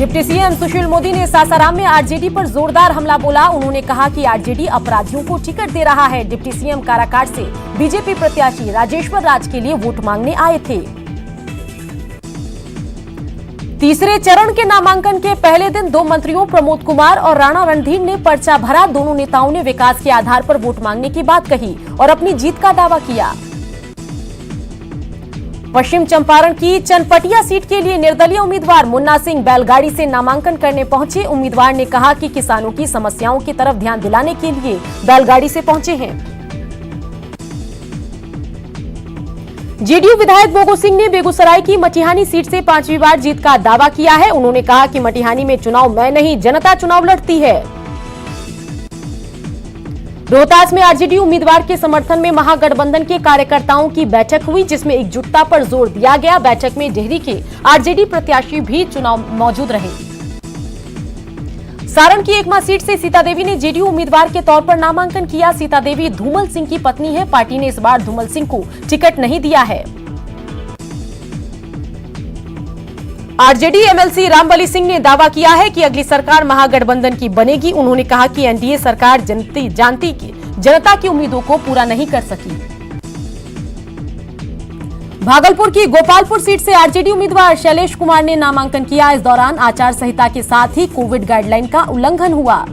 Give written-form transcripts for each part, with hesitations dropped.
Deputy CM Sushil Modi ने सासाराम में RJD पर जोरदार हमला बोला। उन्होंने कहा कि आरजेडी अपराधियों को टिकट दे रहा है। डिप्टी सीएम काराकाट से बीजेपी प्रत्याशी राजेश्वर राज के लिए वोट मांगने आए थे। तीसरे चरण के नामांकन के पहले दिन दो मंत्रियों प्रमोद कुमार और राणा रणधीर ने पर्चा भरा। दोनों नेताओं ने विकास के आधार पर वोट मांगने की बात कही और अपनी जीत का दावा किया। पश्चिम चंपारण की चनपटिया सीट के लिए निर्दलीय उम्मीदवार मुन्ना सिंह बैलगाड़ी से नामांकन करने पहुंचे। उम्मीदवार ने कहा कि किसानों की समस्याओं की तरफ ध्यान दिलाने के लिए बैलगाड़ी से पहुंचे हैं। जेडीयू विधायक बोगो सिंह ने बेगूसराय की मटिहानी सीट से 5वीं बार जीत का दावा किया है। उन्होंने कहा कि मटिहानी में चुनाव मैं नहीं, जनता चुनाव लड़ती है। रोहतास में आरजेडी उम्मीदवार के समर्थन में महागठबंधन के कार्यकर्ताओं की बैठक हुई, जिसमें एकजुटता पर जोर दिया गया। बैठक में डेहरी के आरजेडी प्रत्याशी भी चुनाव मौजूद रहे। सारण की एकमा सीट से सीता देवी ने जेडीयू उम्मीदवार के तौर पर नामांकन किया। सीता देवी धूमल सिंह की पत्नी है। पार्टी ने इस बार धूमल सिंह को टिकट नहीं दिया है। आरजेडी एमएलसी रामबली सिंह ने दावा किया है कि अगली सरकार महागठबंधन की बनेगी। उन्होंने कहा कि एनडीए सरकार जनता की उम्मीदों को पूरा नहीं कर सकी। भागलपुर की गोपालपुर सीट से आरजेडी उम्मीदवार शैलेश कुमार ने नामांकन किया। इस दौरान आचार संहिता के साथ ही कोविड गाइडलाइन का उल्लंघन हुआ।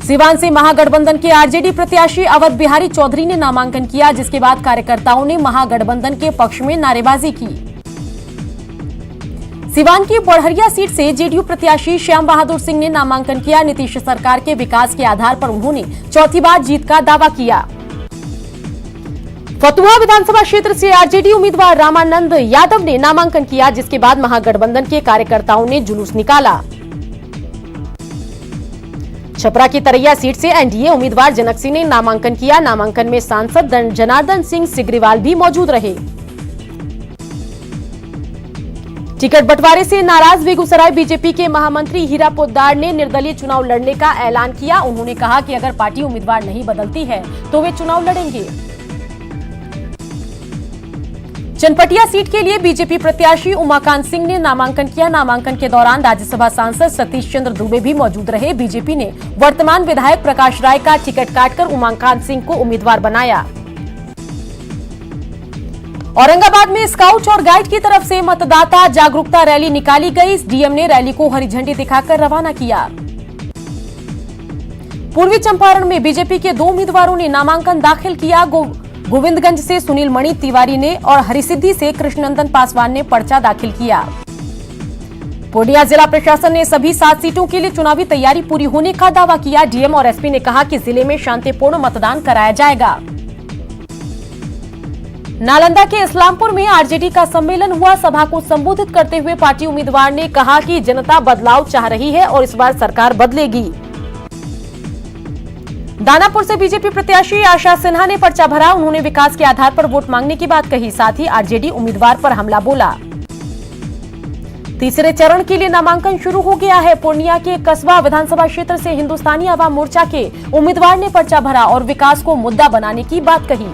सिवान से महागठबंधन के आरजेडी प्रत्याशी अवध बिहारी चौधरी ने नामांकन किया, जिसके बाद कार्यकर्ताओं ने महागठबंधन के पक्ष में नारेबाजी की। सिवान की बड़हरिया सीट से जेडीयू प्रत्याशी श्याम बहादुर सिंह ने नामांकन किया। नीतीश सरकार के विकास के आधार पर उन्होंने चौथी बार जीत का दावा किया। फतुहा विधानसभा क्षेत्र से आरजेडी उम्मीदवार रामानंद यादव ने नामांकन किया, जिसके बाद महागठबंधन के कार्यकर्ताओं ने जुलूस निकाला। छपरा की तरैया सीट से एनडीए उम्मीदवार जनक सिंह ने नामांकन किया। नामांकन में सांसद जनार्दन सिंह सिग्रीवाल भी मौजूद रहे। टिकट बंटवारे से नाराज बेगूसराय बीजेपी के महामंत्री हीरा पोद्दार ने निर्दलीय चुनाव लड़ने का ऐलान किया। उन्होंने कहा कि अगर पार्टी उम्मीदवार नहीं बदलती है तो वे चुनाव लड़ेंगे। चनपटिया सीट के लिए बीजेपी प्रत्याशी उमाकांत सिंह ने नामांकन किया। नामांकन के दौरान राज्यसभा सांसद सतीश चंद्र दुबे भी मौजूद रहे। बीजेपी ने वर्तमान विधायक प्रकाश राय का टिकट काटकर उमाकांत सिंह को उम्मीदवार बनाया। औरंगाबाद में स्काउट और गाइड की तरफ से मतदाता जागरूकता रैली निकाली गई। डीएम ने रैली को हरी झंडी दिखाकर रवाना किया। पूर्वी चंपारण में बीजेपी के दो उम्मीदवारों ने नामांकन दाखिल किया। गोविंदगंज से सुनील मणि तिवारी ने और हरिसिद्धि से कृष्णनंदन पासवान ने पर्चा दाखिल किया। पूर्णिया जिला प्रशासन ने सभी 7 सीटों के लिए चुनावी तैयारी पूरी होने का दावा किया। डीएम और एसपी ने कहा कि जिले में शांतिपूर्ण मतदान कराया जाएगा। नालंदा के इस्लामपुर में आरजेडी का सम्मेलन हुआ। सभा को संबोधित करते हुए पार्टी उम्मीदवार ने कहा कि जनता बदलाव चाह रही है और इस बार सरकार बदलेगी। दानापुर से बीजेपी प्रत्याशी आशा सिन्हा ने पर्चा भरा। उन्होंने विकास के आधार पर वोट मांगने की बात कही, साथ ही आरजेडी उम्मीदवार पर हमला बोला। तीसरे चरण के लिए नामांकन शुरू हो गया है। पूर्णिया के कस्बा विधानसभा क्षेत्र से हिंदुस्तानी आवाम मोर्चा के उम्मीदवार ने पर्चा भरा और विकास को मुद्दा बनाने की बात कही।